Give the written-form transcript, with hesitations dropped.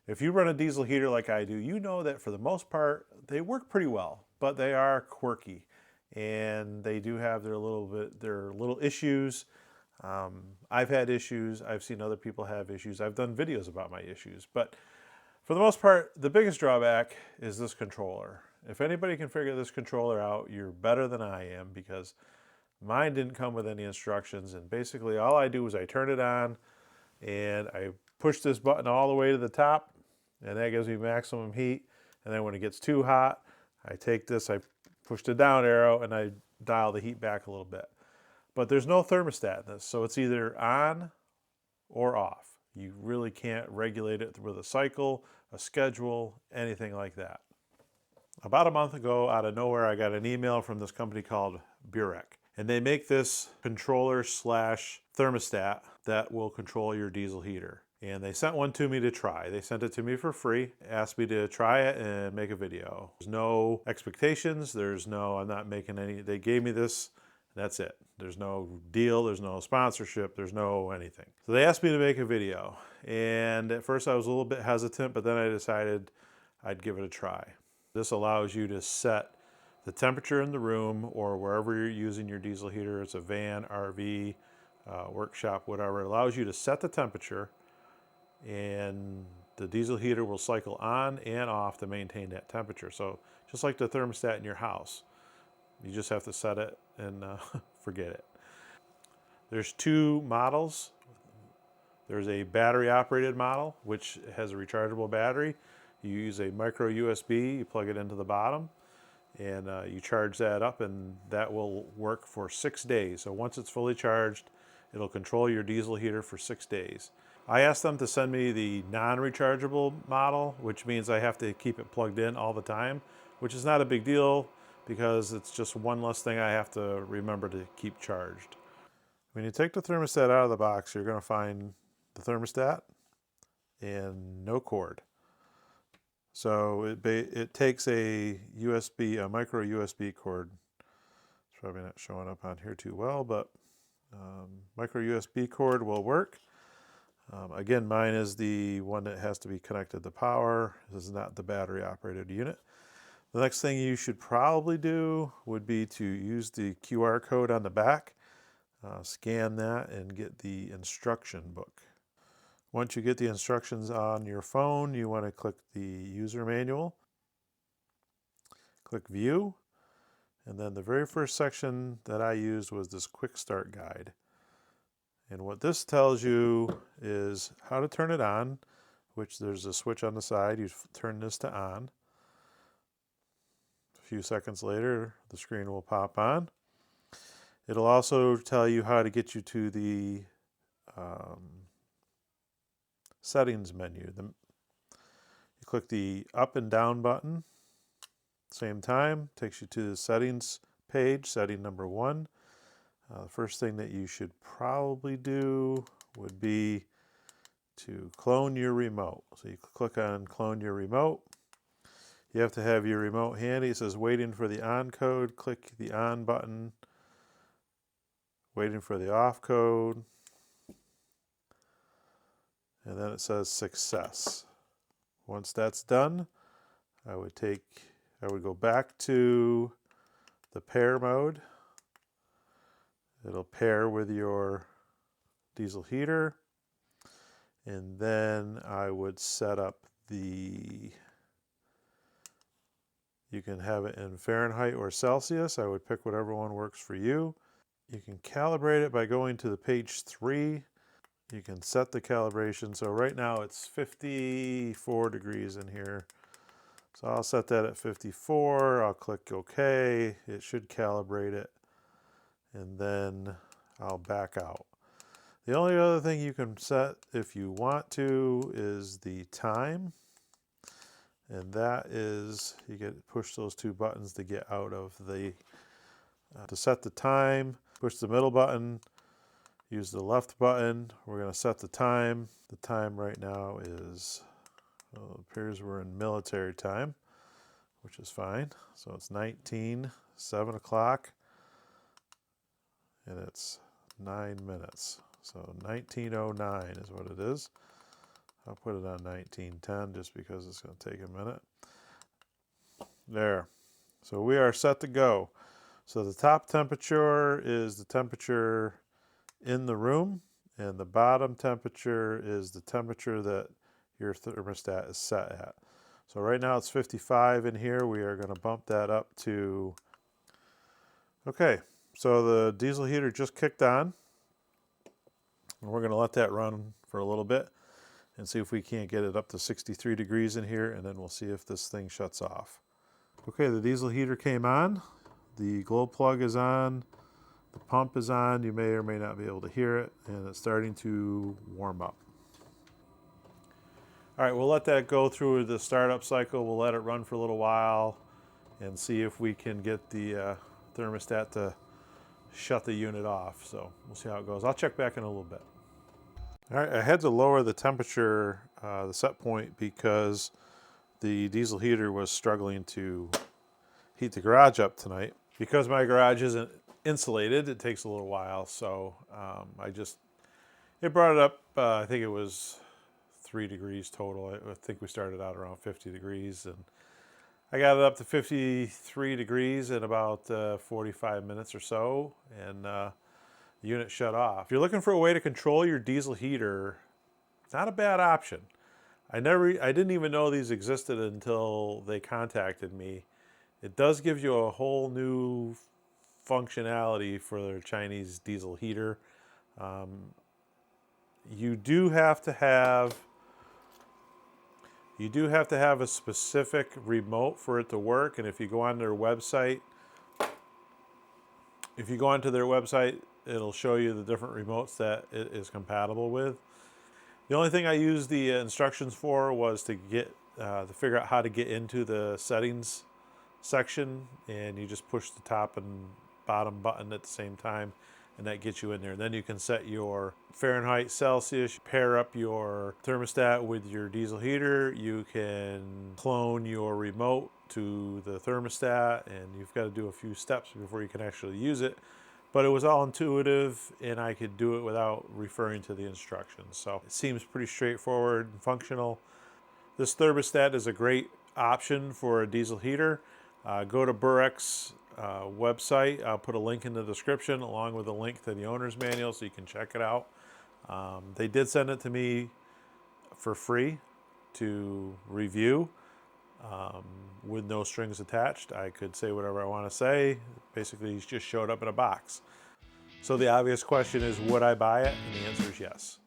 If you run a diesel heater like I do, you know that for the most part, they work pretty well, but they are quirky and they do have their little issues. I've had issues. I've seen other people have issues. I've done videos about my issues, but for the most part, the biggest drawback is this controller. If anybody can figure this controller out, you're better than I am, because mine didn't come with any instructions, and basically all I do is I turn it on and I push this button all the way to the top, and that gives me maximum heat. And then when it gets too hot, I take this, I push the down arrow, and I dial the heat back a little bit. But there's no thermostat in this, so it's either on or off. You really can't regulate it with a cycle, a schedule, anything like that. About a month ago, out of nowhere, I got an email from this company called Bureck. And they make this controller slash thermostat that will control your diesel heater. And they sent one to me to try. They sent it to me for free, asked me to try it and make a video. There's no expectations, I'm not making any, they gave me this, that's it. There's no deal, there's no sponsorship, there's no anything. So they asked me to make a video. And at first I was a little bit hesitant, but then I decided I'd give it a try. This allows you to set the temperature in the room or wherever you're using your diesel heater. It's a van, RV, workshop, whatever. It allows you to set the temperature, and the diesel heater will cycle on and off to maintain that temperature. So just like the thermostat in your house, you just have to set it and forget it. There's two models. There's a battery operated model, which has a rechargeable battery. You use a micro USB, you plug it into the bottom, and you charge that up, and that will work for 6 days. So once it's fully charged, it'll control your diesel heater for 6 days. I asked them to send me the non-rechargeable model, which means I have to keep it plugged in all the time, which is not a big deal because it's just one less thing I have to remember to keep charged. When you take the thermostat out of the box, you're going to find the thermostat and no cord. So it takes a micro USB cord. It's probably not showing up on here too well, but micro USB cord will work. Again, mine is the one that has to be connected to power. This is not the battery operated unit. The next thing you should probably do would be to use the QR code on the back, scan that, and get the instruction book. Once you get the instructions on your phone, you want to click the user manual, click view, and then the very first section that I used was this quick start guide. And what this tells you is how to turn it on, which there's a switch on the side. You turn this to on. A few seconds later, the screen will pop on. It'll also tell you how to get you to the settings menu. You click the up and down button, same time, takes you to the settings page, setting number 1. The first thing that you should probably do would be to clone your remote. So you click on clone your remote. You have to have your remote handy. It says waiting for the on code. Click the on button. Waiting for the off code. And then it says success. Once that's done, I would go back to the pair mode. It'll pair with your diesel heater. And then I would set up you can have it in Fahrenheit or Celsius. I would pick whatever one works for you. You can calibrate it by going to the page 3. You can set the calibration. So right now it's 54 degrees in here. So I'll set that at 54. I'll click OK. It should calibrate it. And then I'll back out. The only other thing you can set if you want to is the time. And that is, you get push those two buttons to get out of to set the time. Push the middle button, use the left button. We're going to set the time. The time right now is, well, it appears we're in military time, which is fine. So it's 7 o'clock, and it's 9 minutes. So 19:09 is what it is. I'll put it on 1910 just because it's going to take a minute. There. So we are set to go. So the top temperature is the temperature in the room, and the bottom temperature is the temperature that your thermostat is set at. So right now it's 55 in here. We are going to bump that up to, okay, so the diesel heater just kicked on. And we're going to let that run for a little bit and see if we can't get it up to 63 degrees in here, and then we'll see if this thing shuts off. Okay, the diesel heater came on. The glow plug is on. The pump is on. You may or may not be able to hear it, and it's starting to warm up. All right, we'll let that go through the startup cycle. We'll let it run for a little while and see if we can get the thermostat to shut the unit off. So we'll see how it goes. I'll check back in a little bit. All right, I had to lower the temperature, the set point, because the diesel heater was struggling to heat the garage up tonight. Because my garage isn't insulated, it takes a little while. So it brought it up, I think it was 3 degrees total. I think we started out around 50 degrees, and I got it up to 53 degrees in about 45 minutes or so, and the unit shut off. If you're looking for a way to control your diesel heater, it's not a bad option. I didn't even know these existed until they contacted me. It does give you a whole new functionality for their Chinese diesel heater. You do have to have a specific remote for it to work, and if you go on their website, it'll show you the different remotes that it is compatible with. The only thing I used the instructions for was to figure out how to get into the settings section, and you just push the top and bottom button at the same time, and that gets you in there. Then you can set your Fahrenheit, Celsius, pair up your thermostat with your diesel heater. You can clone your remote to the thermostat, and you've got to do a few steps before you can actually use it. But it was all intuitive, and I could do it without referring to the instructions. So it seems pretty straightforward and functional. This thermostat is a great option for a diesel heater. Go to Bureck's website. I'll put a link in the description along with a link to the owner's manual so you can check it out. They did send it to me for free to review with no strings attached. I could say whatever I want to say. Basically, it just showed up in a box. So the obvious question is, would I buy it? And the answer is yes.